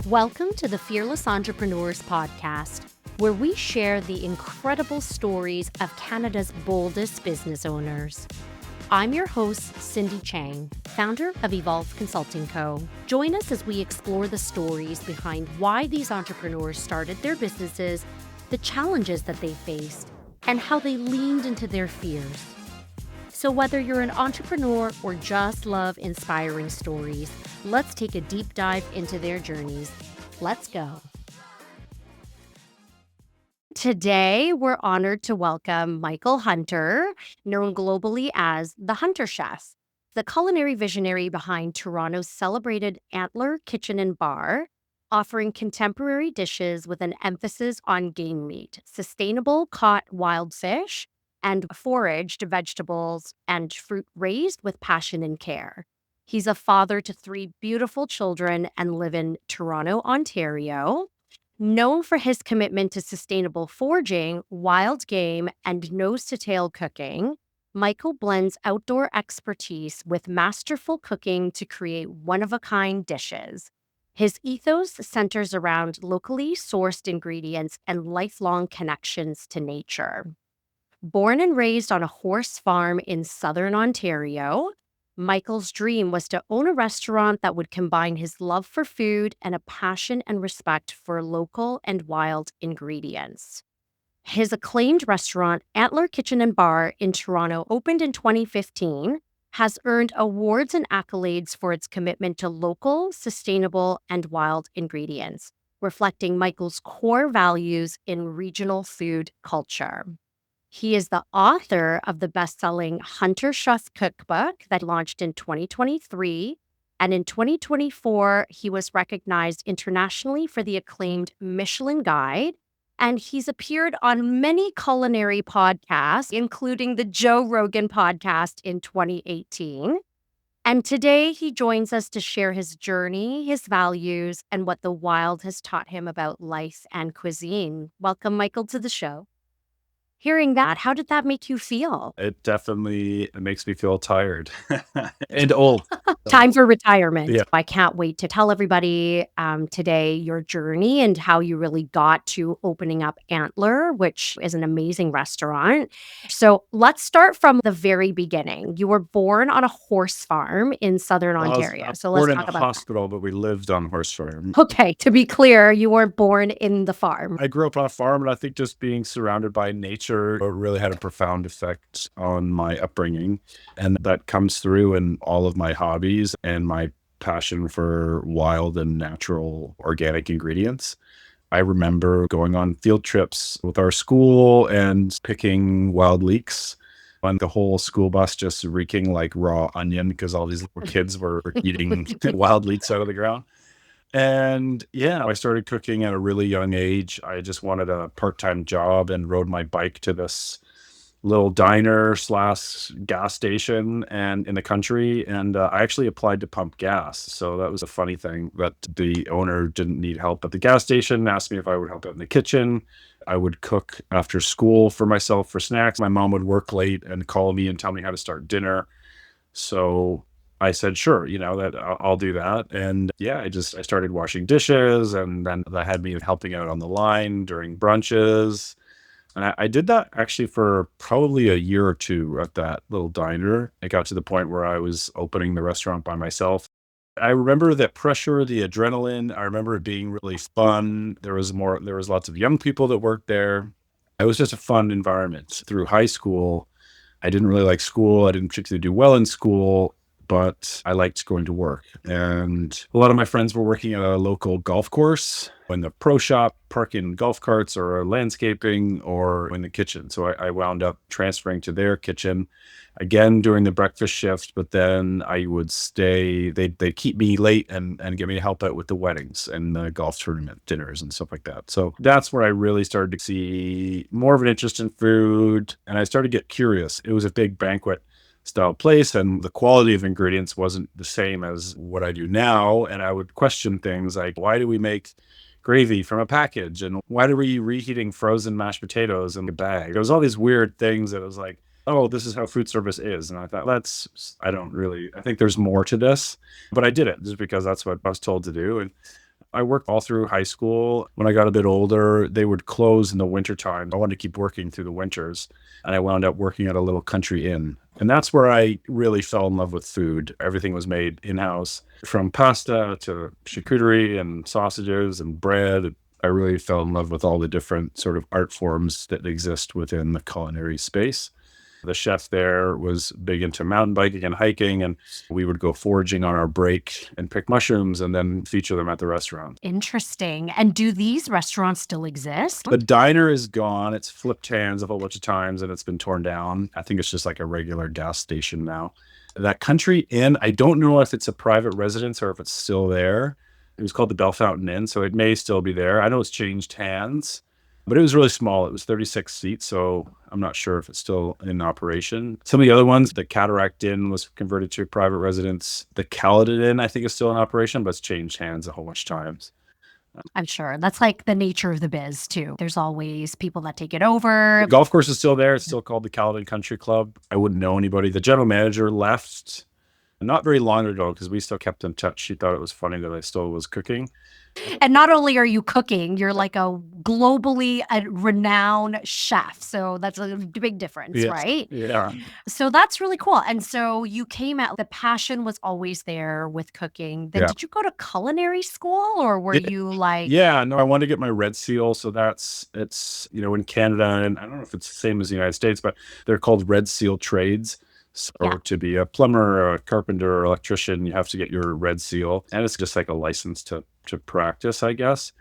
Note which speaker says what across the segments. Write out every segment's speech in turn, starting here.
Speaker 1: Welcome to the Fearless Entrepreneurs Podcast, where we share the incredible stories of Canada's boldest business owners. I'm your host, Cindy Chang, founder of Evolve Consulting Co. Join us as we explore the stories behind why these entrepreneurs started their businesses, the challenges that they faced, and how they leaned into their fears. So whether you're an entrepreneur or just love inspiring stories, let's take a deep dive into their journeys. Let's go. Today, we're honored to welcome Michael Hunter, known globally as the Hunter Chef, the culinary visionary behind Toronto's celebrated Antler Kitchen and Bar, offering contemporary dishes with an emphasis on game meat, sustainable caught wild fish, and foraged vegetables and fruit raised with passion and care. He's a father to 3 beautiful children and live in Toronto, Ontario. Known for his commitment to sustainable foraging, wild game, and nose-to-tail cooking, Michael blends outdoor expertise with masterful cooking to create one-of-a-kind dishes. His ethos centers around locally sourced ingredients and lifelong connections to nature. Born and raised on a horse farm in southern Ontario, Michael's dream was to own a restaurant that would combine his love for food and a passion and respect for local and wild ingredients. His acclaimed restaurant, Antler Kitchen and Bar in Toronto, opened in 2015, has earned awards and accolades for its commitment to local, sustainable, and wild ingredients, reflecting Michael's core values in regional food culture. He is the author of the best-selling Hunter Chef Cookbook that launched in 2023, and in 2024, he was recognized internationally for the acclaimed Michelin Guide, and he's appeared on many culinary podcasts, including the Joe Rogan podcast in 2018. And today, he joins us to share his journey, his values, and what the wild has taught him about life and cuisine. Welcome, Michael, to the show. Hearing that, how did that make you feel?
Speaker 2: It definitely makes me feel tired and old.
Speaker 1: Time for retirement.
Speaker 2: Yeah.
Speaker 1: I can't wait to tell everybody today your journey and how you really got to opening up Antler, which is an amazing restaurant. So let's start from the very beginning. You were born on a horse farm in southern
Speaker 2: I was
Speaker 1: Ontario. So let's
Speaker 2: born in
Speaker 1: talk
Speaker 2: a
Speaker 1: about that.
Speaker 2: hospital, but we lived on horse farm.
Speaker 1: Okay, to be clear, you weren't born in the farm.
Speaker 2: I grew up on a farm, and I think just being surrounded by nature really had a profound effect on my upbringing. And that comes through in all of my hobbies and my passion for wild and natural organic ingredients. I remember going on field trips with our school and picking wild leeks, and the whole school bus just reeking like raw onion because all these little kids were eating wild leeks out of the ground. And yeah, I started cooking at a really young age. I just wanted a part-time job and rode my bike to this little diner slash gas station and in the country. And I actually applied to pump gas. So that was a funny thing, that the owner didn't need help at the gas station, asked me if I would help out in the kitchen. I would cook after school for myself for snacks. My mom would work late and call me and tell me how to start dinner. So I said, sure, that I'll do that. And yeah, I started washing dishes, and then that had me helping out on the line during brunches. And I did that actually for probably a year or two at that little diner. It got to the point where I was opening the restaurant by myself. I remember the pressure, the adrenaline. I remember it being really fun. There was lots of young people that worked there. It was just a fun environment. Through high school, I didn't really like school. I didn't particularly do well in school, but I liked going to work. And a lot of my friends were working at a local golf course, in the pro shop, parking golf carts, or landscaping, or in the kitchen. So I wound up transferring to their kitchen again during the breakfast shift, but then I would stay. They'd keep me late and get me to help out with the weddings and the golf tournament dinners and stuff like that. So that's where I really started to see more of an interest in food, and I started to get curious. It was a big banquet style place, and the quality of ingredients wasn't the same as what I do now. And I would question things like, why do we make gravy from a package? And why are we reheating frozen mashed potatoes in a bag? There was all these weird things that I was like, oh, this is how food service is. And I thought, I think there's more to this, but I did it just because that's what I was told to do. And I worked all through high school. When I got a bit older, they would close in the wintertime. I wanted to keep working through the winters, and I wound up working at a little country inn. And that's where I really fell in love with food. Everything was made in-house, from pasta to charcuterie and sausages and bread. I really fell in love with all the different sort of art forms that exist within the culinary space. The chef there was big into mountain biking and hiking, and we would go foraging on our break and pick mushrooms and then feature them at the restaurant.
Speaker 1: Interesting. And do these restaurants still exist?
Speaker 2: The diner is gone. It's flipped hands a whole bunch of times and it's been torn down. I think it's just like a regular gas station now. That country inn, I don't know if it's a private residence or if it's still there. It was called the Bell Fountain Inn, so it may still be there. I know it's changed hands, but it was really small. It was 36 seats, so I'm not sure if it's still in operation. Some of the other ones, the Cataract Inn was converted to a private residence. The Caledon Inn, I think, is still in operation, but it's changed hands a whole bunch of times.
Speaker 1: I'm sure that's like the nature of the biz too. There's always people that take it over.
Speaker 2: The golf course is still there. It's still called the Caledon Country Club. I wouldn't know anybody. The general manager left not very long ago because we still kept in touch. She thought it was funny that I still was cooking.
Speaker 1: And not only are you cooking, you're like a globally renowned chef. So that's a big difference,
Speaker 2: Yes.
Speaker 1: right?
Speaker 2: Yeah.
Speaker 1: So that's really cool. And so you came out, the passion was always there with cooking. Then
Speaker 2: Yeah.
Speaker 1: did you go to culinary school or were
Speaker 2: Yeah.
Speaker 1: you like,
Speaker 2: Yeah, no, I wanted to get my red seal. So it's, in Canada, and I don't know if it's the same as the United States, but they're called red seal trades. So
Speaker 1: Yeah.
Speaker 2: to be a plumber or a carpenter or electrician, you have to get your red seal. And it's just like a license to practice, I guess.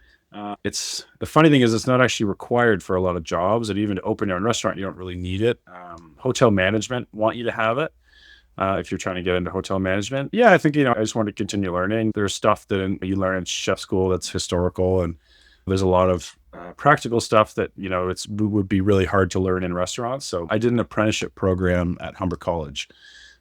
Speaker 2: It's the funny thing is it's not actually required for a lot of jobs. And even to open your own restaurant, you don't really need it. Hotel management want you to have it. If you're trying to get into hotel management. Yeah, I think, I just want to continue learning. There's stuff that you learn in chef school that's historical, and there's a lot of practical stuff that, would be really hard to learn in restaurants. So I did an apprenticeship program at Humber College.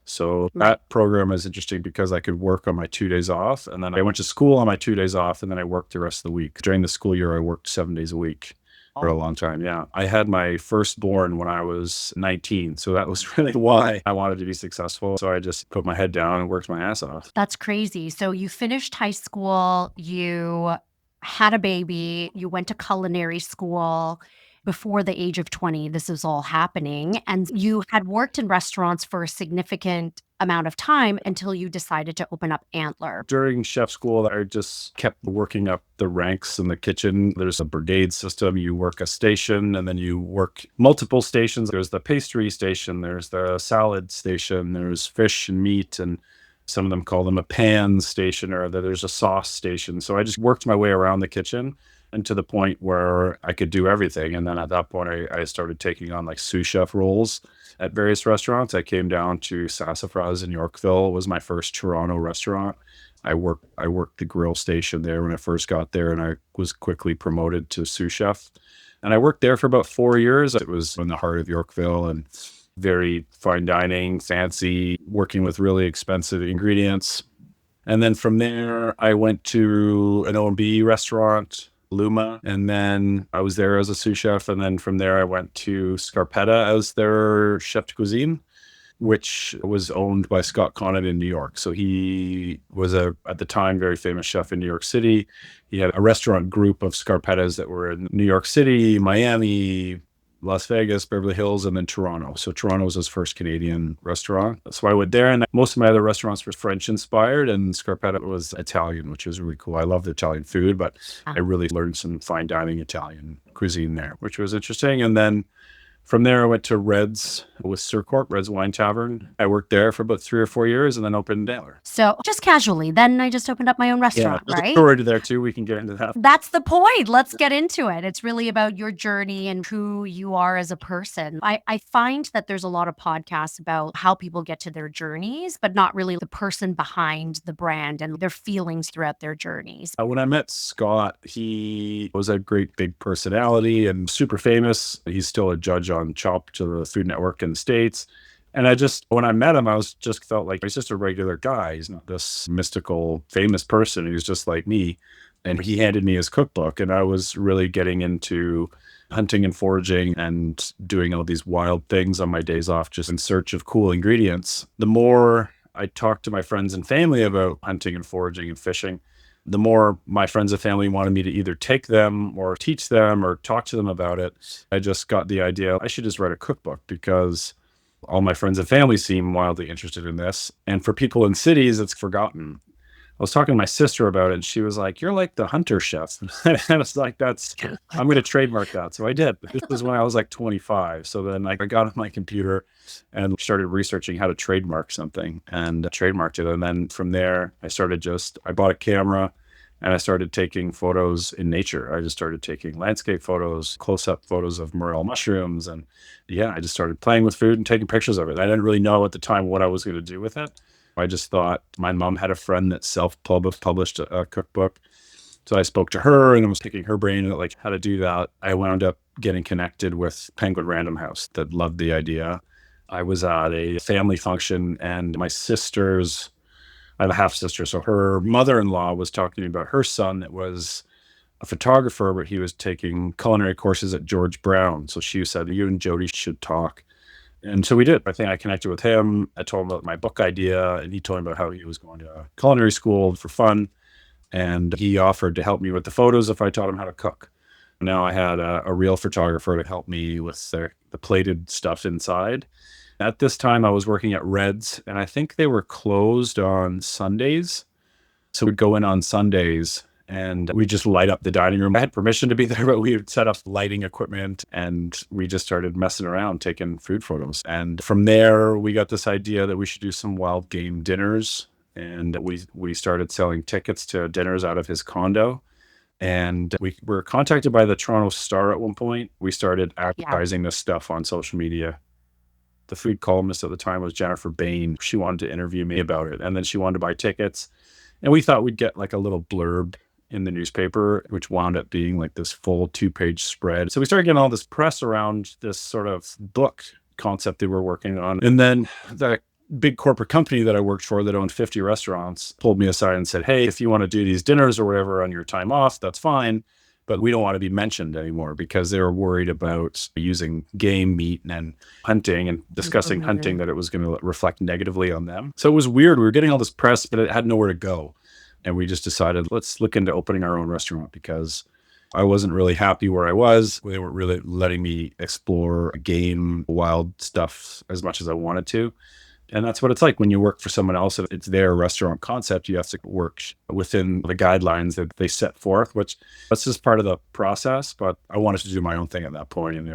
Speaker 2: So that program is interesting because I could work on my 2 days off. And then I went to school on my 2 days off, and then I worked the rest of the week. During the school year, I worked 7 days a week for a long time. Yeah. I had my firstborn when I was 19. So that was really why I wanted to be successful. So I just put my head down and worked my ass off.
Speaker 1: That's crazy. So you finished high school, you had a baby, you went to culinary school before the age of 20. This is all happening. And you had worked in restaurants for a significant amount of time until you decided to open up Antler.
Speaker 2: During chef school, I just kept working up the ranks in the kitchen. There's a brigade system. You work a station and then you work multiple stations. There's the pastry station, there's the salad station, there's fish and meat, and some of them call them a pan station, or there's a sauce station. So I just worked my way around the kitchen and to the point where I could do everything. And then at that point, I started taking on like sous chef roles at various restaurants. I came down to Sassafras in Yorkville. It was my first Toronto restaurant. I worked the grill station there when I first got there, and I was quickly promoted to sous chef. And I worked there for about 4 years. It was in the heart of Yorkville and very fine dining, fancy, working with really expensive ingredients. And then from there, I went to an O&B restaurant, Luma, and then I was there as a sous chef. And then from there, I went to Scarpetta as their chef de cuisine, which was owned by Scott Conant in New York. So he was at the time, very famous chef in New York City. He had a restaurant group of Scarpettas that were in New York City, Miami, Las Vegas, Beverly Hills, and then Toronto. So Toronto was his first Canadian restaurant. So I went there, and most of my other restaurants were French inspired, and Scarpetta was Italian, which was really cool. I loved Italian food, but I really learned some fine dining Italian cuisine there, which was interesting. And then from there, I went to Red's with Sir Corp, Red's Wine Tavern. I worked there for about 3 or 4 years and then opened Antler.
Speaker 1: So just casually, then I just opened up my own restaurant,
Speaker 2: there's a
Speaker 1: right?
Speaker 2: story there too. We can get into that.
Speaker 1: That's the point. Let's get into it. It's really about your journey and who you are as a person. I find that there's a lot of podcasts about how people get to their journeys, but not really the person behind the brand and their feelings throughout their journeys.
Speaker 2: When I met Scott, he was a great big personality and super famous. He's still a judge on Chopped to the Food Network in the States. And when I met him, I just felt like he's just a regular guy. He's not this mystical, famous person. He was just like me. And he handed me his cookbook, and I was really getting into hunting and foraging and doing all these wild things on my days off, just in search of cool ingredients. The more I talked to my friends and family about hunting and foraging and fishing, The more my friends and family wanted me to either take them or teach them or talk to them about it, I just got the idea I should just write a cookbook because all my friends and family seem wildly interested in this. And for people in cities, it's forgotten. I was talking to my sister about it, and she was like, "You're like the hunter chef." And I was like, I'm going to trademark that. So I did. This was when I was like 25. So then like, I got on my computer and started researching how to trademark something and trademarked it. And then from there, I bought a camera and I started taking photos in nature. I just started taking landscape photos, close up photos of morel mushrooms. And yeah, I just started playing with food and taking pictures of it. I didn't really know at the time what I was going to do with it. I just thought my mom had a friend that self-published a cookbook. So I spoke to her and I was picking her brain like how to do that. I wound up getting connected with Penguin Random House that loved the idea. I was at a family function and I have a half sister. So her mother-in-law was talking to me about her son that was a photographer, but he was taking culinary courses at George Brown. So she said, you and Jody should talk. And so we did. I think I connected with him. I told him about my book idea, and he told me about how he was going to culinary school for fun. And he offered to help me with the photos if I taught him how to cook. Now I had a real photographer to help me with the plated stuff inside. At this time, I was working at Red's, and I think they were closed on Sundays. So we'd go in on Sundays and we just light up the dining room. I had permission to be there, but we would set up lighting equipment and we just started messing around, taking food photos. And from there, we got this idea that we should do some wild game dinners. And we started selling tickets to dinners out of his condo. And we were contacted by the Toronto Star at one point. We started
Speaker 1: Yeah.
Speaker 2: advertising this stuff on social media. The food columnist at the time was Jennifer Bain. She wanted to interview me about it. And then she wanted to buy tickets. And we thought we'd get like a little blurb in the newspaper, which wound up being like this full 2-page spread. So we started getting all this press around this sort of book concept that we're working on. And then the big corporate company that I worked for that owned 50 restaurants pulled me aside and said, hey, if you want to do these dinners or whatever on your time off, that's fine. But we don't want to be mentioned anymore because they were worried about using game meat and hunting and discussing hunting, that it was going to reflect negatively on them. So it was weird. We were getting all this press, but it had nowhere to go. And we just decided, let's look into opening our own restaurant because I wasn't really happy where I was. They weren't really letting me explore game, wild stuff as much as I wanted to. And that's what it's like when you work for someone else. It's their restaurant concept. You have to work within the guidelines that they set forth, which that's just part of the process. But I wanted to do my own thing at that point. And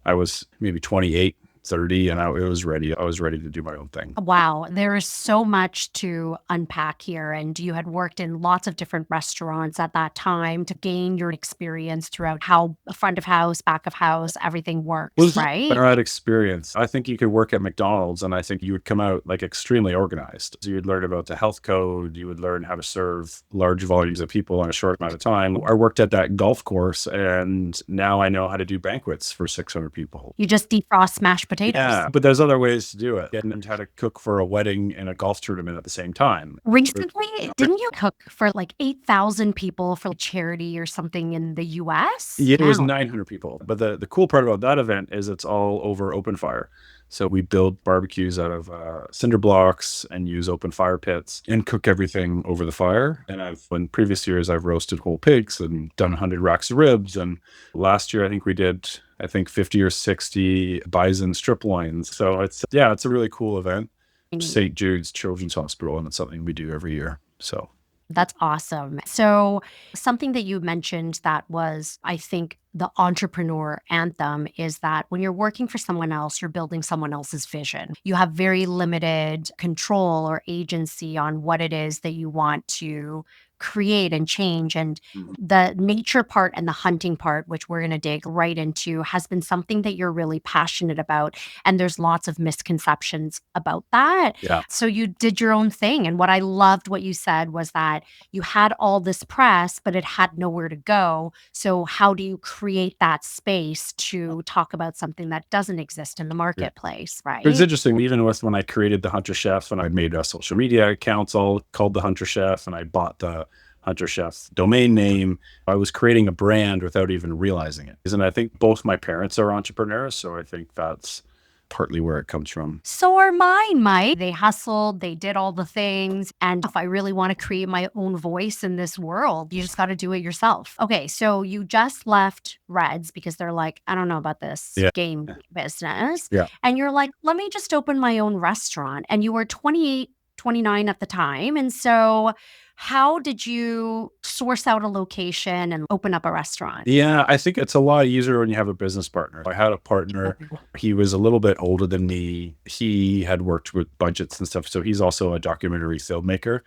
Speaker 2: I was maybe 28, 30, and I was ready. I was ready to do my own thing.
Speaker 1: Wow, there is so much to unpack here. And you had worked in lots of different restaurants at that time to gain your experience throughout how front of house, back of house, everything works,
Speaker 2: Was
Speaker 1: right?
Speaker 2: better at experience. I think you could work at McDonald's and I think you would come out like extremely organized. So you'd learn about the health code, you would learn how to serve large volumes of people in a short amount of time. I worked at that golf course and now I know how to do banquets for 600 people.
Speaker 1: You just defrost mashed potatoes.
Speaker 2: Yeah, but there's other ways to do it. And how to cook for a wedding and a golf tournament at the same time.
Speaker 1: Recently, didn't you cook for like 8,000 people for charity or something in the US?
Speaker 2: Yeah, it was
Speaker 1: Wow.
Speaker 2: 900 people. But the cool part about that event is it's all over open fire. So we build barbecues out of cinder blocks and use open fire pits and cook everything over the fire. And in previous years, I've roasted whole pigs and done 100 racks of ribs. And last year, I think we did, 50 or 60 bison strip loins. So it's a really cool event. St. Jude's Children's Hospital, and it's something we do every year. So
Speaker 1: That's awesome. So, something that you mentioned that was, I think, the entrepreneur anthem is that when you're working for someone else, you're building someone else's vision. You have very limited control or agency on what it is that you want to create and change. And
Speaker 2: mhm.
Speaker 1: the nature part and the hunting part, which we're going to dig right into, has been something that you're really passionate about. And there's lots of misconceptions about that.
Speaker 2: Yeah.
Speaker 1: So you did your own thing. And what I loved what you said was that you had all this press, but it had nowhere to go. So how do you create that space to talk about something that doesn't exist in the marketplace,
Speaker 2: It's
Speaker 1: right?
Speaker 2: interesting, even with when I created the Hunter Chef and I made a social media account all called the Hunter Chef and I bought the Hunter Chef domain name, I was creating a brand without even realizing it. And I think both my parents are entrepreneurs. So I think that's partly where it comes from.
Speaker 1: So are mine, Mike. They hustled, they did all the things. And if I really want to create my own voice in this world, you just got to do it yourself. Okay, so you just left Reds because they're like, I don't know about this
Speaker 2: Yeah.
Speaker 1: game business.
Speaker 2: Yeah.
Speaker 1: And you're like, let me just open my own restaurant. And you were 28, 29 at the time. And so how did you source out a location and open up a restaurant?
Speaker 2: Yeah, I think it's a lot easier when you have a business partner. I had a partner. He was a little bit older than me. He had worked with budgets and stuff. So he's also a documentary filmmaker.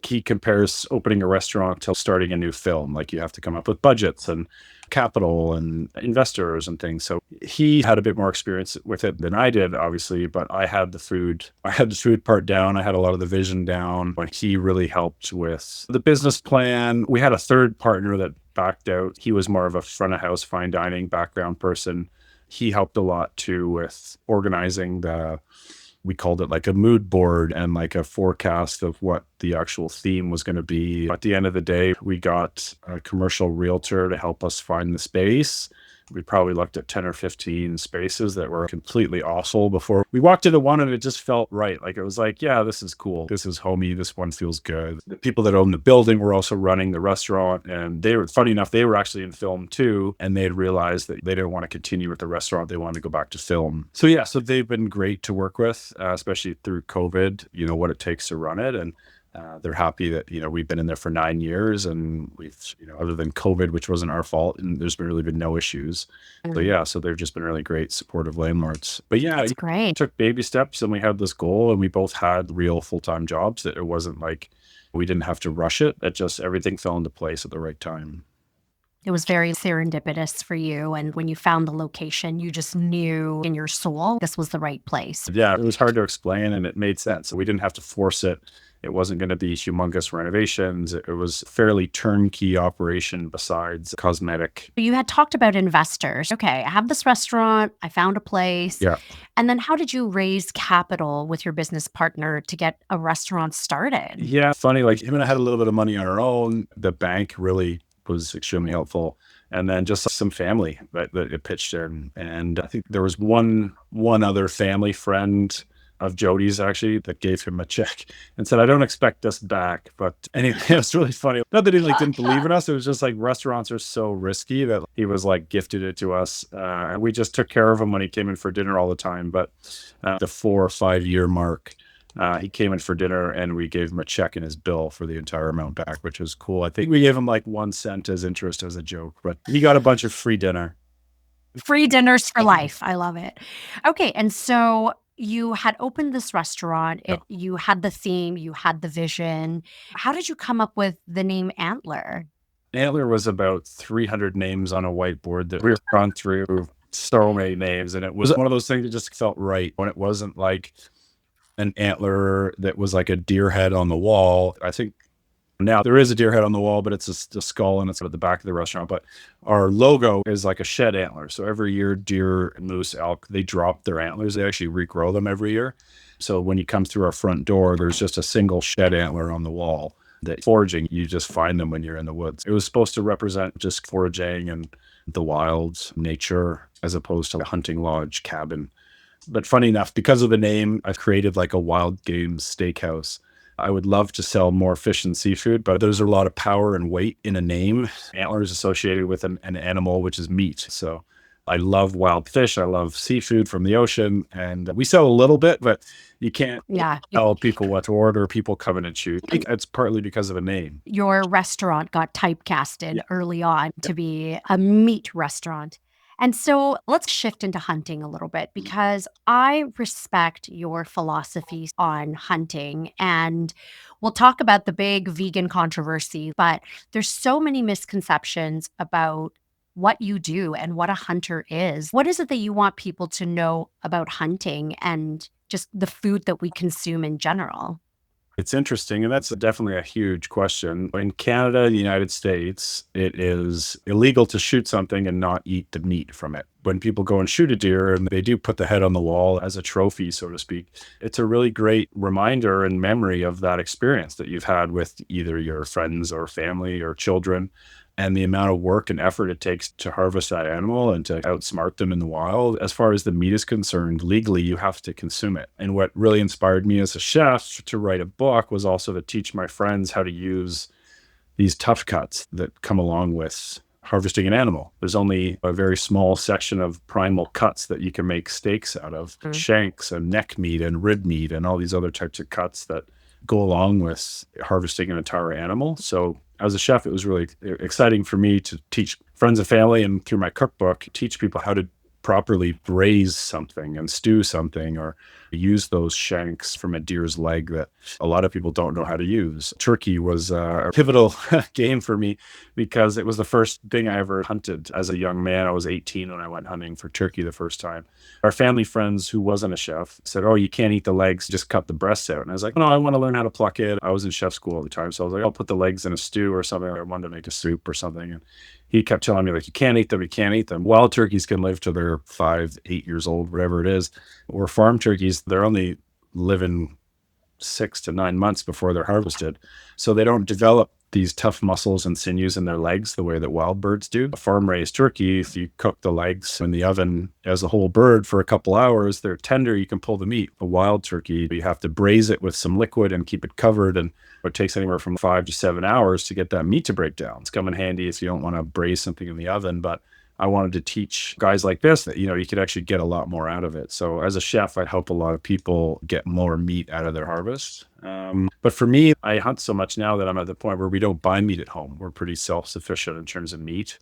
Speaker 2: He compares opening a restaurant to starting a new film. Like you have to come up with budgets and capital and investors and things. So he had a bit more experience with it than I did, obviously, but I had the food. I had the food part down. I had a lot of the vision down. But he really helped with the business plan. We had a third partner that backed out. He was more of a front of house fine dining background person. He helped a lot too with organizing we called it like a mood board and like a forecast of what the actual theme was going to be. At the end of the day, we got a commercial realtor to help us find the space. We probably looked at 10 or 15 spaces that were completely awful before we walked into one and it just felt right. Like it was like, yeah, this is cool. This is homey. This one feels good. The people that owned the building were also running the restaurant. And they were, funny enough, they were actually in film too. And they had realized that they didn't want to continue with the restaurant. They wanted to go back to film. So yeah, so they've been great to work with, especially through COVID, what it takes to run it. And they're happy that, we've been in there for 9 years and we've, other than COVID, which wasn't our fault, and there's really been no issues. So yeah, so they've just been really great supportive landlords. But yeah,
Speaker 1: That's
Speaker 2: it
Speaker 1: great.
Speaker 2: took baby steps and we had this goal and we both had real full-time jobs that it wasn't like we didn't have to rush it. It just, everything fell into place at the right time.
Speaker 1: It was very serendipitous for you. And when you found the location, you just knew in your soul this was the right place.
Speaker 2: Yeah, it was hard to explain and it made sense. We didn't have to force it. It wasn't going to be humongous renovations. It was fairly turnkey operation besides cosmetic.
Speaker 1: You had talked about investors. Okay, I have this restaurant, I found a place.
Speaker 2: Yeah.
Speaker 1: And then how did you raise capital with your business partner to get a restaurant started?
Speaker 2: Yeah, funny. Like him and I had a little bit of money on our own. The bank really was extremely helpful. And then just some family that pitched in. And I think there was one other family friend of Jody's actually that gave him a check and said, I don't expect this back. But anyway, it was really funny. Not that he didn't believe in us. It was just like restaurants are so risky that he was like gifted it to us. And we just took care of him when he came in for dinner all the time. But the 4 or 5 year mark, he came in for dinner and we gave him a check in his bill for the entire amount back, which was cool. I think we gave him like 1 cent as interest as a joke, but he got a bunch of free dinner.
Speaker 1: Free dinners for life. I love it. Okay, and so you had opened this restaurant. You had the theme, you had the vision. How did you come up with the name Antler?
Speaker 2: Antler was about 300 names on a whiteboard that we were gone through so many names. And it was one of those things that just felt right when it wasn't like an antler that was like a deer head on the wall. I think now there is a deer head on the wall, but it's a skull and it's at the back of the restaurant. But our logo is like a shed antler. So every year, deer, moose, elk, they drop their antlers. They actually regrow them every year. So when you come through our front door, there's just a single shed antler on the wall. That foraging, you just find them when you're in the woods. It was supposed to represent just foraging and the wild nature as opposed to a hunting lodge cabin. But funny enough, because of the name, I've created like a wild game steakhouse. I would love to sell more fish and seafood, but there's a lot of power and weight in a name. Antler is associated with an animal, which is meat. So I love wild fish. I love seafood from the ocean. And we sell a little bit, but you can't tell people what to order. People come in and choose. It's partly because of a name.
Speaker 1: Your restaurant got typecasted early on to be a meat restaurant. And so let's shift into hunting a little bit because I respect your philosophies on hunting. And we'll talk about the big vegan controversy, but there's so many misconceptions about what you do and what a hunter is. What is it that you want people to know about hunting and just the food that we consume in general?
Speaker 2: It's interesting, and that's definitely a huge question. In Canada, the United States, it is illegal to shoot something and not eat the meat from it. When people go and shoot a deer and they do put the head on the wall as a trophy, so to speak, it's a really great reminder and memory of that experience that you've had with either your friends or family or children. and the amount of work and effort it takes to harvest that animal and to outsmart them in the wild. As far as the meat is concerned, legally, you have to consume it. And what really inspired me as a chef to write a book was also to teach my friends how to use these tough cuts that come along with harvesting an animal. There's only a very small section of primal cuts that you can make steaks out of, shanks and neck meat and rib meat and all these other types of cuts that go along with harvesting an entire animal. So as a chef, it was really exciting for me to teach friends and family, and through my cookbook, teach people how to properly braise something and stew something, or use those shanks from a deer's leg that a lot of people don't know how to use. Turkey was a pivotal game for me because it was the first thing I ever hunted as a young man. I was 18 when I went hunting for turkey the first time. Our family friends who wasn't a chef said, "Oh, you can't eat the legs, just cut the breasts out." And I was like, "No, I want to learn how to pluck it." I was in chef school at the time. So I was like, "I'll put the legs in a stew or something." I wanted to make a soup or something. And he kept telling me, like, "You can't eat them, you can't eat them." Wild turkeys can live till they're 5, 8 years old, whatever it is. Or farm turkeys, they're only living 6 to 9 months before they're harvested. So they don't develop these tough muscles and sinews in their legs the way that wild birds do. A farm raised turkey, if you cook the legs in the oven as a whole bird for a couple hours, they're tender, you can pull the meat. A wild turkey, you have to braise it with some liquid and keep it covered. And it takes anywhere from 5 to 7 hours to get that meat to break down. It's come in handy if you don't want to braise something in the oven. But I wanted to teach guys like this that, you could actually get a lot more out of it. So as a chef, I help a lot of people get more meat out of their harvest. But for me, I hunt so much now that I'm at the point where we don't buy meat at home. We're pretty self-sufficient in terms of meat.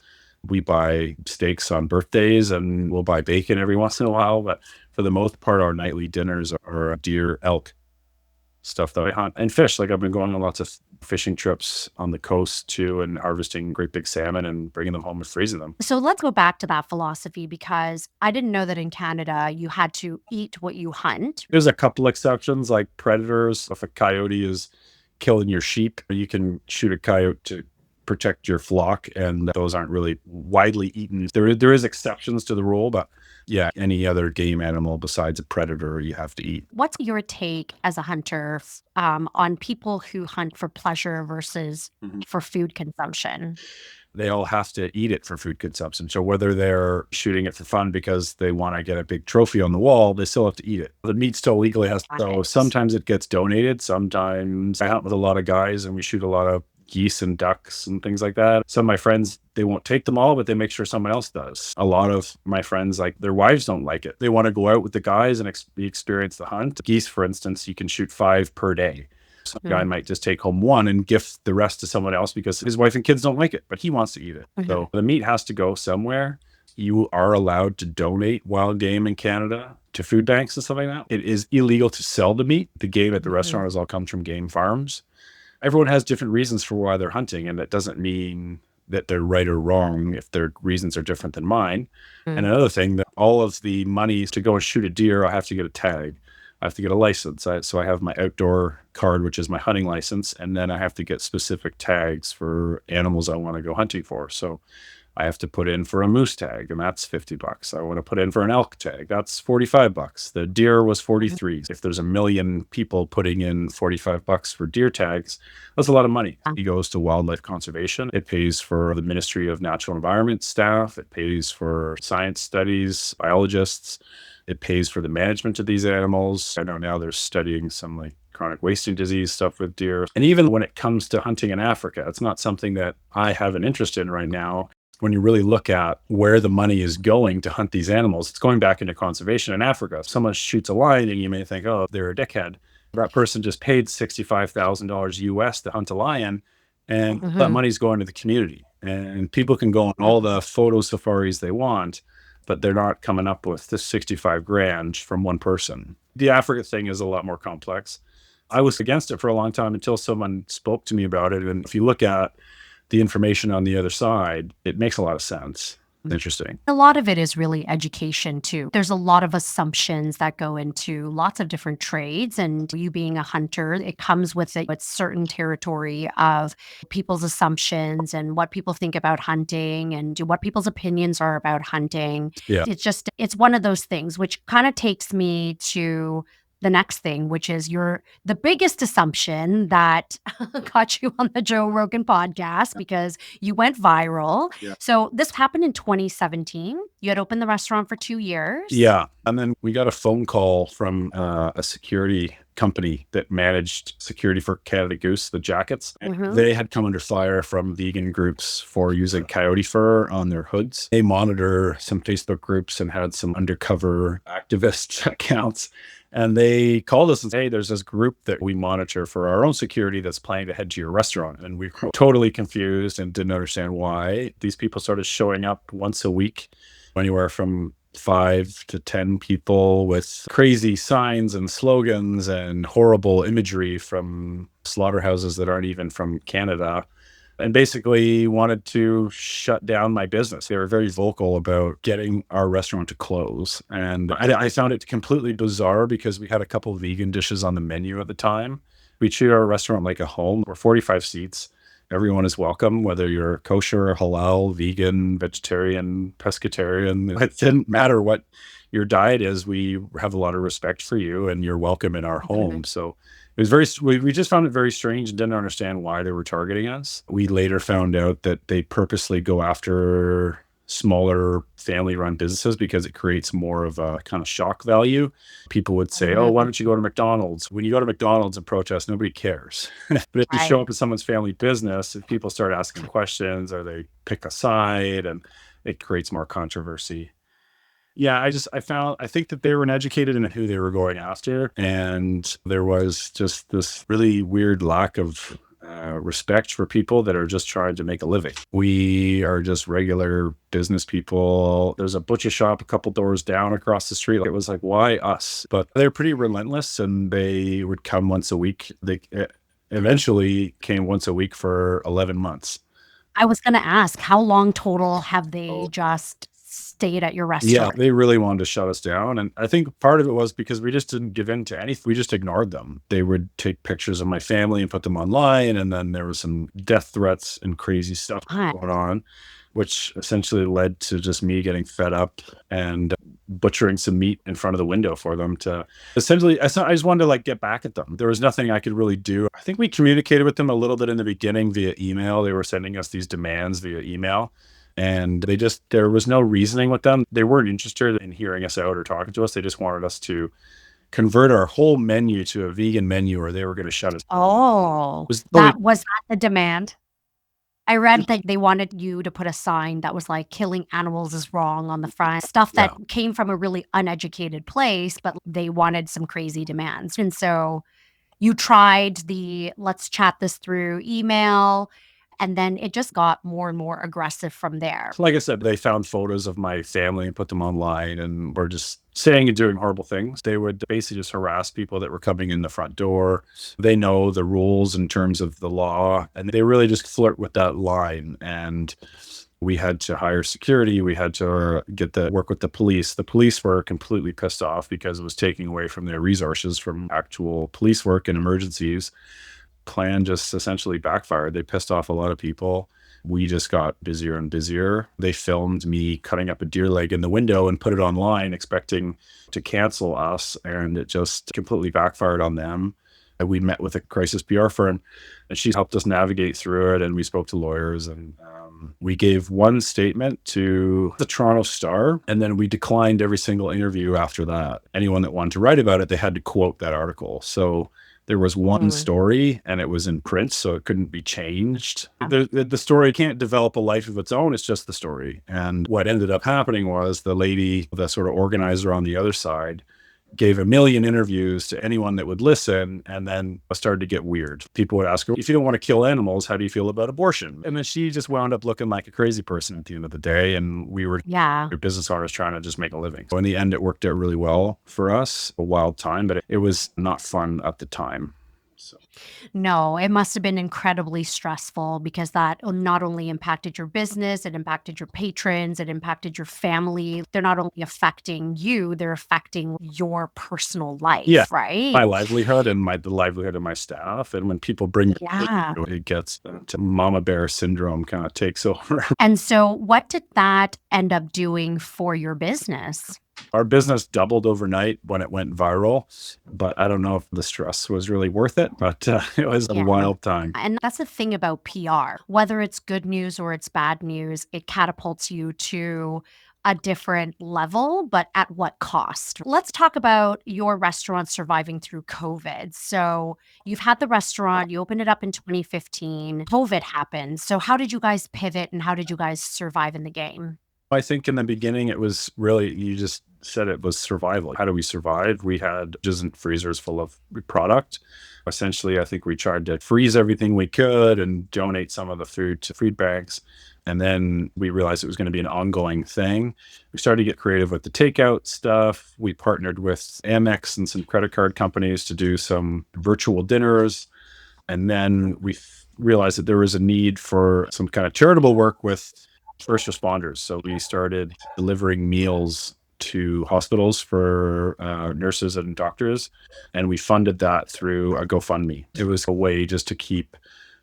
Speaker 2: We buy steaks on birthdays and we'll buy bacon every once in a while. But for the most part, our nightly dinners are deer, elk, stuff that I hunt, and fish. Like, I've been going on lots of fishing trips on the coast too, and harvesting great big salmon and bringing them home and freezing them.
Speaker 1: So let's go back to that philosophy, because I didn't know that in Canada you had to eat what you hunt.
Speaker 2: There's a couple exceptions, like predators. If a coyote is killing your sheep, you can shoot a coyote to protect your flock, and those aren't really widely eaten. There is exceptions to the rule, but yeah, any other game animal besides a predator you have to eat.
Speaker 1: What's your take as a hunter on people who hunt for pleasure versus for food consumption?
Speaker 2: They all have to eat it for food consumption. So whether they're shooting it for fun because they want to get a big trophy on the wall, they still have to eat it. The meat still legally has. So
Speaker 1: Right.
Speaker 2: sometimes it gets donated. Sometimes I hunt with a lot of guys and we shoot a lot of geese and ducks and things like that. Some of my friends, they won't take them all, but they make sure someone else does. A lot of my friends, like, their wives don't like it. They want to go out with the guys and experience the hunt. Geese, for instance, you can shoot 5 per day. Some guy might just take home 1 and gift the rest to someone else because his wife and kids don't like it, but he wants to eat it. So the meat has to go somewhere. You are allowed to donate wild game in Canada to food banks and stuff like that. It is illegal to sell the meat. The game at the restaurant all comes from game farms. Everyone has different reasons for why they're hunting, and that doesn't mean that they're right or wrong if their reasons are different than mine. And another thing, that all of the money to go and shoot a deer, I have to get a tag. I have to get a license. So I have my outdoor card, which is my hunting license, and then I have to get specific tags for animals I want to go hunting for. So I have to put in for a moose tag, and that's $50. I want to put in for an elk tag. That's $45. The deer was 43. If there's a million people putting in $45 for deer tags, that's a lot of money. It goes to wildlife conservation. It pays for the Ministry of Natural Environment staff. It pays for science studies, biologists. It pays for the management of these animals. I know now they're studying some, like, chronic wasting disease stuff with deer. And even when it comes to hunting in Africa, it's not something that I have an interest in right now. When you really look at where the money is going to hunt these animals, it's going back into conservation in Africa. If someone shoots a lion and you may think, oh, they're a dickhead. That person just paid $65,000 US to hunt a lion, and that money's going to the community. And people can go on all the photo safaris they want, but they're not coming up with this 65 grand from one person. The Africa thing is a lot more complex. I was against it for a long time until someone spoke to me about it. And if you look at the information on the other side, it makes a lot of sense. Interesting.
Speaker 1: A lot of it is really education too. There's a lot of assumptions that go into lots of different trades, and you being a hunter, it comes with a certain territory of people's assumptions and what people think about hunting and what people's opinions are about hunting.
Speaker 2: Yeah.
Speaker 1: It's one of those things which kind of takes me to the next thing, which is the biggest assumption that got you on the Joe Rogan podcast because you went viral.
Speaker 2: Yeah.
Speaker 1: So this happened in 2017. You had opened the restaurant for 2 years.
Speaker 2: Yeah. And then we got a phone call from a security company that managed security for Canada Goose, the jackets. They had come under fire from vegan groups for using coyote fur on their hoods. They monitor some Facebook groups and had some undercover activist accounts. And they called us and said, hey, there's this group that we monitor for our own security that's planning to head to your restaurant. And we were totally confused and didn't understand why. These people started showing up once a week, anywhere from 5 to 10 people with crazy signs and slogans and horrible imagery from slaughterhouses that aren't even from Canada, and basically wanted to shut down my business. They were very vocal about getting our restaurant to close. And I found it completely bizarre because we had a couple of vegan dishes on the menu at the time. We treat our restaurant like a home. We're 45 seats. Everyone is welcome, whether you're kosher, halal, vegan, vegetarian, pescatarian. It didn't matter what your diet is. We have a lot of respect for you and you're welcome in our home. So it was we just found it very strange and didn't understand why they were targeting us. We later found out that they purposely go after smaller family-run businesses because it creates more of a kind of shock value. People would say, oh, why don't you go to McDonald's? When you go to McDonald's and protest, nobody cares. But if you show up at someone's family business, if people start asking questions or they pick a side, and it creates more controversy. Yeah, I think that they were uneducated in who they were going after. And there was just this really weird lack of respect for people that are just trying to make a living. We are just regular business people. There's a butcher shop a couple doors down across the street. It was like, why us? But they're pretty relentless and they would come once a week. They eventually came once a week for 11 months.
Speaker 1: I was going to ask, how long total have they just stayed at your restaurant?
Speaker 2: Yeah, they really wanted to shut us down. And I think part of it was because we just didn't give in to anything. We just ignored them. They would take pictures of my family and put them online. And then there was some death threats and crazy stuff going on, which essentially led to just me getting fed up and butchering some meat in front of the window for them to essentially, I just wanted to like get back at them. There was nothing I could really do. I think we communicated with them a little bit in the beginning via email. They were sending us these demands via email. And there was no reasoning with them. They weren't interested in hearing us out or talking to us. They just wanted us to convert our whole menu to a vegan menu or they were going to shut us down.
Speaker 1: Oh, was that the demand? I read that they wanted you to put a sign that was like killing animals is wrong on the front, stuff that came from a really uneducated place, but they wanted some crazy demands. And so you tried the let's chat this through email. And then it just got more and more aggressive from there.
Speaker 2: Like I said, they found photos of my family and put them online and were just saying and doing horrible things. They would basically just harass people that were coming in the front door. They know the rules in terms of the law, and they really just flirt with that line. And we had to hire security. We had to work with the police. The police were completely pissed off because it was taking away from their resources from actual police work and emergencies. Plan just essentially backfired. They pissed off a lot of people. We just got busier and busier. They filmed me cutting up a deer leg in the window and put it online expecting to cancel us, and it just completely backfired on them. And we met with a crisis PR firm and she helped us navigate through it, and we spoke to lawyers, and we gave one statement to the Toronto Star, and then we declined every single interview after that. Anyone that wanted to write about it, they had to quote that article. So there was one story and it was in print, so it couldn't be changed. The story can't develop a life of its own. It's just the story. And what ended up happening was the lady, the sort of organizer on the other side, gave 1 million interviews to anyone that would listen, and then it started to get weird. People would ask her, if you don't want to kill animals, how do you feel about abortion? And then she just wound up looking like a crazy person at the end of the day, and we were business owners trying to just make a living. So in the end, it worked out really well for us. A wild time, but it was not fun at the time. So.
Speaker 1: No, it must have been incredibly stressful because that not only impacted your business, it impacted your patrons, it impacted your family. They're not only affecting you, they're affecting your personal life, right?
Speaker 2: My livelihood and the livelihood of my staff. And when people bring it gets to mama bear syndrome kind of takes over.
Speaker 1: And so what did that end up doing for your business?
Speaker 2: Our business doubled overnight when it went viral, but I don't know if the stress was really worth it, but it was a
Speaker 1: Yeah.
Speaker 2: wild time.
Speaker 1: And that's the thing about PR. Whether it's good news or it's bad news, it catapults you to a different level, but at what cost? Let's talk about your restaurant surviving through COVID. So, you've had the restaurant, you opened it up in 2015, COVID happened. So, how did you guys pivot and how did you guys survive in the game?
Speaker 2: I think in the beginning, it was really, you just said it was survival. How do we survive? We had just freezers full of product. Essentially, I think we tried to freeze everything we could and donate some of the food to food banks. And then we realized it was going to be an ongoing thing. We started to get creative with the takeout stuff. We partnered with Amex and some credit card companies to do some virtual dinners. And then we realized that there was a need for some kind of charitable work with first responders. So we started delivering meals to hospitals for nurses and doctors. And we funded that through a GoFundMe. It was a way just to keep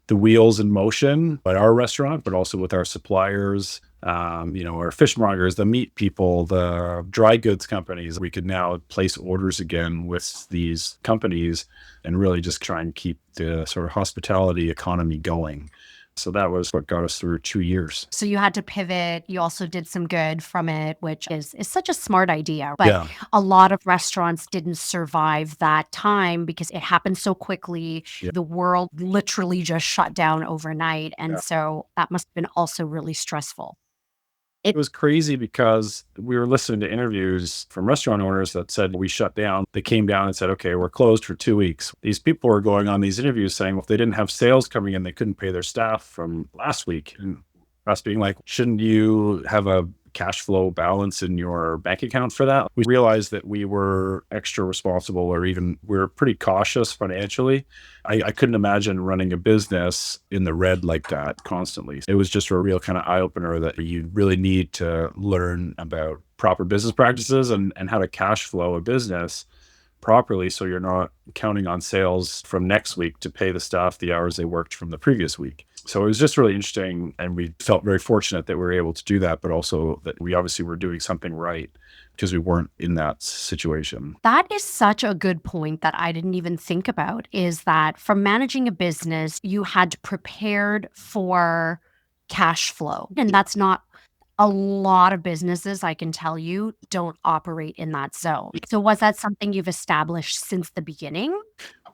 Speaker 2: the wheels in motion at our restaurant, but also with our suppliers, our fishmongers, the meat people, the dry goods companies. We could now place orders again with these companies and really just try and keep the sort of hospitality economy going. So that was what got us through 2 years.
Speaker 1: So you had to pivot. You also did some good from it, which is such a smart idea. But
Speaker 2: Yeah.
Speaker 1: a lot of restaurants didn't survive that time because it happened so quickly.
Speaker 2: Yeah.
Speaker 1: The world literally just shut down overnight. And
Speaker 2: Yeah.
Speaker 1: so that must have been also really stressful.
Speaker 2: It was crazy because we were listening to interviews from restaurant owners that said we shut down. They came down and said, okay, we're closed for 2 weeks. These people were going on these interviews saying, well, if they didn't have sales coming in, they couldn't pay their staff from last week. And us being like, shouldn't you have a cash flow balance in your bank account for that? We realized that we were extra responsible, or even we were pretty cautious financially. I couldn't imagine running a business in the red like that constantly. It was just a real kind of eye opener that you really need to learn about proper business practices and how to cash flow a business properly, so you're not counting on sales from next week to pay the staff the hours they worked from the previous week. So it was just really interesting, and we felt very fortunate that we were able to do that, but also that we obviously were doing something right because we weren't in that situation.
Speaker 1: That is such a good point that I didn't even think about, is that from managing a business, you had prepared for cash flow. And that's not a lot of businesses, I can tell you, don't operate in that zone. So was that something you've established since the beginning?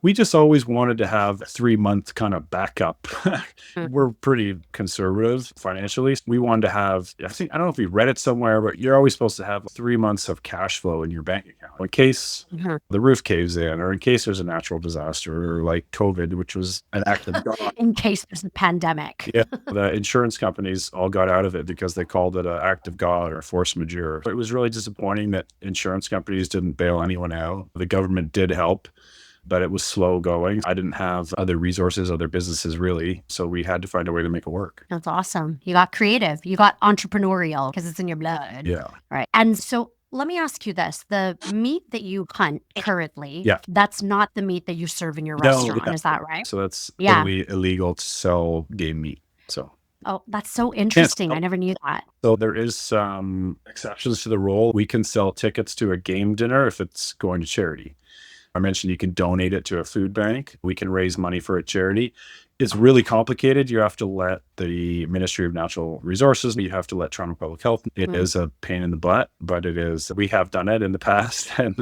Speaker 2: We just always wanted to have a 3 month kind of backup.
Speaker 1: Mm.
Speaker 2: We're pretty conservative financially. We wanted to have, I don't know if we read it somewhere, but you're always supposed to have 3 months of cash flow in your bank account in case
Speaker 1: Mhm.
Speaker 2: the roof caves in, or in case there's a natural disaster, or like COVID, which was an act of God.
Speaker 1: In case there's a pandemic.
Speaker 2: Yeah, the insurance companies all got out of it because they called it an act of God or force majeure. It was really disappointing that insurance companies didn't bail anyone out. The government did help, but it was slow going. I didn't have other resources, other businesses really. So we had to find a way to make it work.
Speaker 1: That's awesome. You got creative. You got entrepreneurial because it's in your blood.
Speaker 2: Yeah.
Speaker 1: Right. And so let me ask you this. The meat that you hunt currently,
Speaker 2: Yeah.
Speaker 1: that's not the meat that you serve in your
Speaker 2: No,
Speaker 1: restaurant.
Speaker 2: yeah.
Speaker 1: Is that right?
Speaker 2: So that's
Speaker 1: Yeah.
Speaker 2: totally illegal to sell game meat. So
Speaker 1: Oh, that's so interesting. I never knew that.
Speaker 2: So there is some exceptions to the rule. We can sell tickets to a game dinner if it's going to charity. I mentioned you can donate it to a food bank. We can raise money for a charity. It's really complicated. You have to let the Ministry of Natural Resources, you have to let Toronto Public Health. It is a pain in the butt, but we have done it in the past, and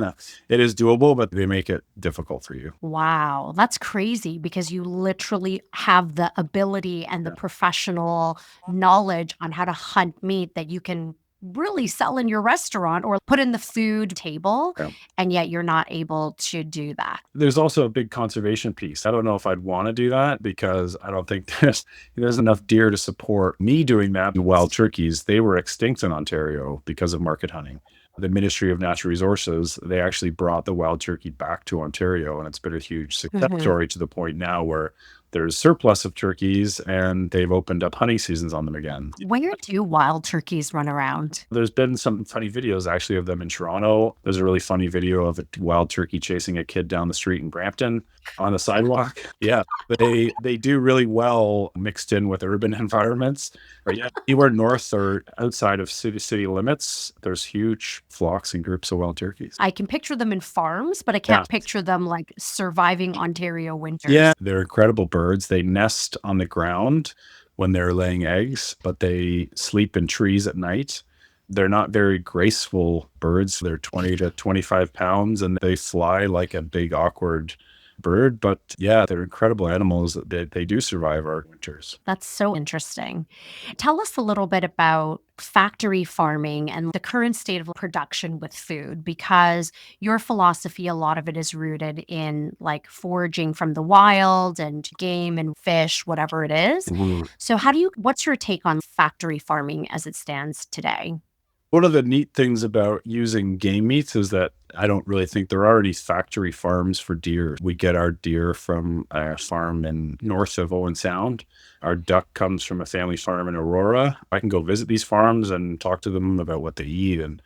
Speaker 2: it is doable, but they make it difficult for you.
Speaker 1: Wow, that's crazy because you literally have the ability and the professional knowledge on how to hunt meat that you can really sell in your restaurant or put in the food table,
Speaker 2: Yeah.
Speaker 1: and yet you're not able to do that.
Speaker 2: There's also a big conservation piece. I don't know if I'd want to do that because I don't think there's enough deer to support me doing that. Wild turkeys, they were extinct in Ontario because of market hunting. The Ministry of Natural Resources, they actually brought the wild turkey back to Ontario, and it's been a huge success story to the point now where there's surplus of turkeys and they've opened up hunting seasons on them again.
Speaker 1: Where do wild turkeys run around?
Speaker 2: There's been some funny videos actually of them in Toronto. There's a really funny video of a wild turkey chasing a kid down the street in Brampton on the sidewalk. Yeah, they do really well mixed in with urban environments. But yeah, anywhere north or outside of city limits, there's huge flocks and groups of wild turkeys.
Speaker 1: I can picture them in farms, but I
Speaker 2: Yeah.
Speaker 1: can't picture them like surviving Ontario winters.
Speaker 2: Yeah, they're incredible birds. They nest on the ground when they're laying eggs, but they sleep in trees at night. They're not very graceful birds. They're 20 to 25 pounds and they fly like a big, awkward bird. But yeah, they're incredible animals. They do survive our winters.
Speaker 1: That's so interesting. Tell us a little bit about factory farming and the current state of production with food, because your philosophy, a lot of it is rooted in like foraging from the wild and game and fish, whatever it is.
Speaker 2: Mhm.
Speaker 1: So, what's your take on factory farming as it stands today?
Speaker 2: One of the neat things about using game meats is that I don't really think there are any factory farms for deer. We get our deer from a farm in north of Owen Sound. Our duck comes from a family farm in Aurora. I can go visit these farms and talk to them about what they eat and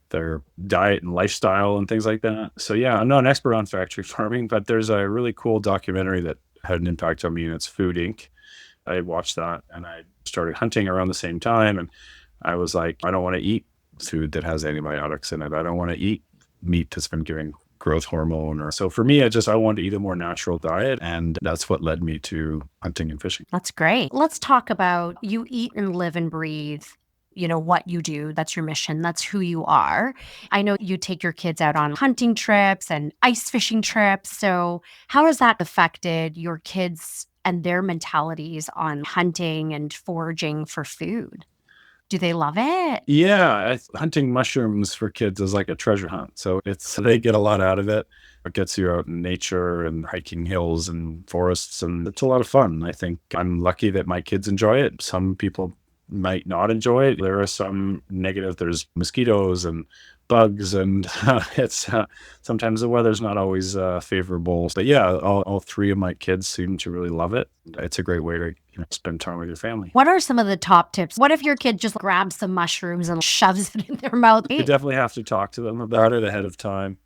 Speaker 2: their diet and lifestyle and things like that. So yeah, I'm not an expert on factory farming, but there's a really cool documentary that had an impact on me, and it's Food Inc. I watched that and I started hunting around the same time, and I was like, I don't want to eat food that has antibiotics in it. I don't want to eat meat that's been giving growth hormone. Or so for me, I wanted to eat a more natural diet, and that's what led me to hunting and fishing.
Speaker 1: That's great. Let's talk about you eat and live and breathe, what you do. That's your mission. That's who you are. I know you take your kids out on hunting trips and ice fishing trips. So, how has that affected your kids and their mentalities on hunting and foraging for food? Do they love it?
Speaker 2: Yeah, hunting mushrooms for kids is like a treasure hunt. So they get a lot out of it. It gets you out in nature and hiking hills and forests, and it's a lot of fun. I think I'm lucky that my kids enjoy it. Some people might not enjoy it. There are some negative. There's mosquitoes and bugs, and it's sometimes the weather's not always favorable. But yeah, all three of my kids seem to really love it. It's a great way to spend time with your family.
Speaker 1: What are some of the top tips? What if your kid just grabs some mushrooms and shoves it in their mouth?
Speaker 2: You definitely have to talk to them about it ahead of time.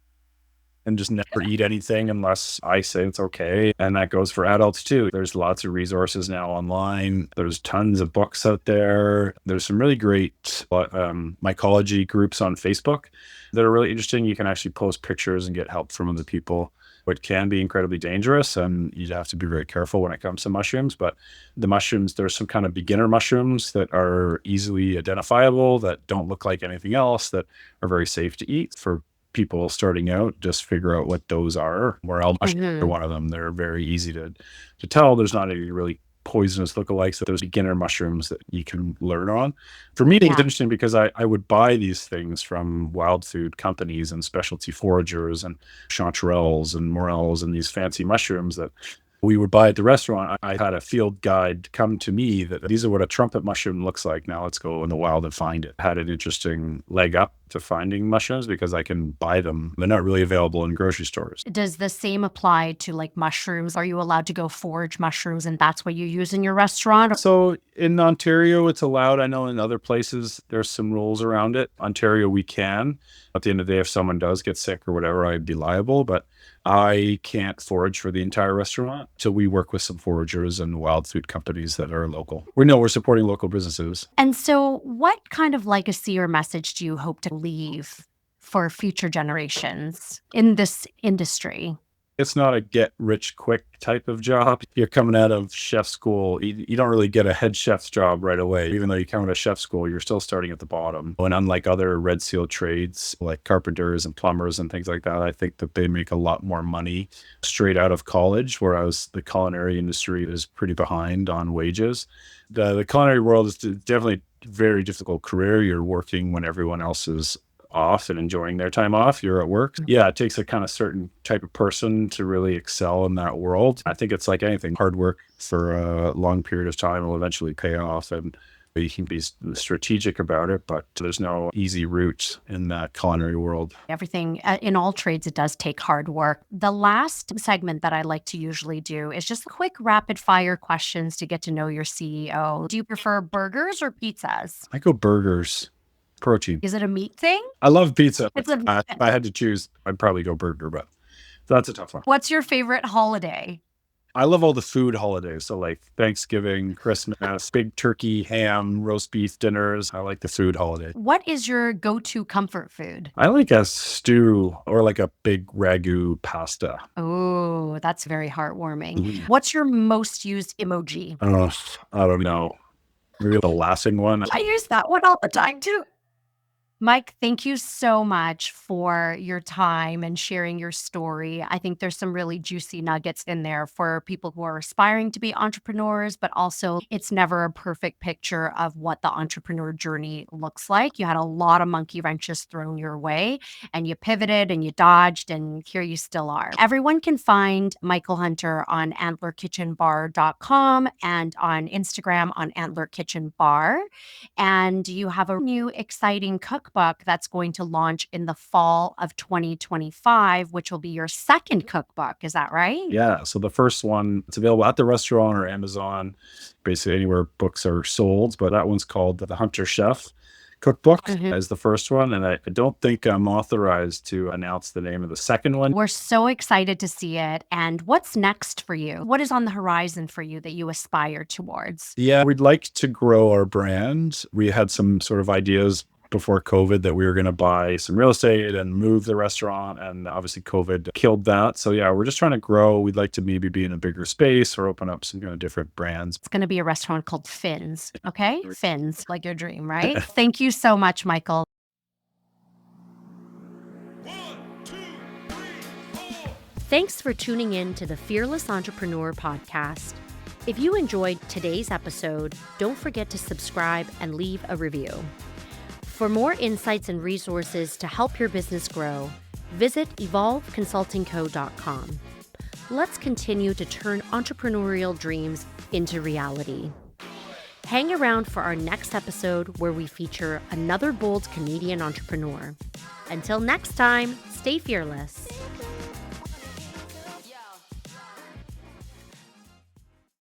Speaker 2: And just never eat anything unless I say it's okay. And that goes for adults too. There's lots of resources now online. There's tons of books out there. There's some really great mycology groups on Facebook that are really interesting. You can actually post pictures and get help from other people. It can be incredibly dangerous, and you have to be very careful when it comes to mushrooms. But the mushrooms, there's some kind of beginner mushrooms that are easily identifiable, that don't look like anything else, that are very safe to eat for people starting out. Just figure out what those are. Morel mushrooms are one of them. They're very easy to tell. There's not any really poisonous lookalikes. So there's beginner mushrooms that you can learn on. For me, it's interesting because I would buy these things from wild food companies and specialty foragers and chanterelles and morels and these fancy mushrooms that we would buy at the restaurant. I had a field guide come to me that these are what a trumpet mushroom looks like. Now let's go in the wild and find it. Had an interesting leg up to finding mushrooms because I can buy them. They're not really available in grocery stores.
Speaker 1: Does the same apply to like mushrooms? Are you allowed to go forage mushrooms and that's what you use in your restaurant?
Speaker 2: So in Ontario, it's allowed. I know in other places, there's some rules around it. Ontario, we can. At the end of the day, if someone does get sick or whatever, I'd be liable. But I can't forage for the entire restaurant. So we work with some foragers and wild food companies that are local. We're supporting local businesses.
Speaker 1: And so, what kind of legacy or message do you hope to leave for future generations in this industry?
Speaker 2: It's not a get rich quick type of job. You're coming out of chef school. You don't really get a head chef's job right away. Even though you come out of chef school, you're still starting at the bottom. And unlike other red seal trades like carpenters and plumbers and things like that, I think that they make a lot more money straight out of college, whereas the culinary industry is pretty behind on wages. The culinary world is definitely a very difficult career. You're working when everyone else is off and enjoying their time off. You're at work. Yeah, it takes a kind of certain type of person to really excel in that world. I think it's like anything. Hard work for a long period of time will eventually pay off. And You can be strategic about it, but there's no easy route in that culinary world.
Speaker 1: Everything in all trades, it does take hard work. The last segment that I like to usually do is just quick rapid fire questions to get to know your CEO. Do you prefer burgers or pizzas?
Speaker 2: I go burgers, protein.
Speaker 1: Is it a meat thing?
Speaker 2: I love pizza.
Speaker 1: It's a.
Speaker 2: If I had to choose, I'd probably go burger, but that's a tough one.
Speaker 1: What's your favorite holiday?
Speaker 2: I love all the food holidays. So like Thanksgiving, Christmas, big turkey, ham, roast beef dinners. I like the food holiday.
Speaker 1: What is your go-to comfort food?
Speaker 2: I like a stew or like a big ragu pasta.
Speaker 1: Oh, that's very heartwarming.
Speaker 2: Mhm.
Speaker 1: What's your most used emoji?
Speaker 2: I don't know. Maybe the laughing one.
Speaker 1: I use that one all the time too. Mike, thank you so much for your time and sharing your story. I think there's some really juicy nuggets in there for people who are aspiring to be entrepreneurs, but also it's never a perfect picture of what the entrepreneur journey looks like. You had a lot of monkey wrenches thrown your way and you pivoted and you dodged, and here you still are. Everyone can find Michael Hunter on antlerkitchenbar.com and on Instagram on Antler Kitchen Bar. And you have a new exciting cookbook that's going to launch in the fall of 2025, which will be your second cookbook. Is that right?
Speaker 2: Yeah. So the first one, it's available at the restaurant or Amazon, basically anywhere books are sold. But that one's called The Hunter Chef Cookbook
Speaker 1: Mhm.
Speaker 2: as the first one. And I don't think I'm authorized to announce the name of the second one.
Speaker 1: We're so excited to see it. And what's next for you? What is on the horizon for you that you aspire towards?
Speaker 2: Yeah, we'd like to grow our brand. We had some sort of ideas before COVID that we were going to buy some real estate and move the restaurant. And obviously COVID killed that. So yeah, we're just trying to grow. We'd like to maybe be in a bigger space or open up some kind of different brands.
Speaker 1: It's going to be a restaurant called Finn's. Okay? Finn's, like your dream, right? Thank you so much, Michael. Thanks for tuning in to the Fearless Entrepreneur Podcast. If you enjoyed today's episode, don't forget to subscribe and leave a review. For more insights and resources to help your business grow, visit evolveconsultingco.com. Let's continue to turn entrepreneurial dreams into reality. Hang around for our next episode where we feature another bold Canadian entrepreneur. Until next time, stay fearless.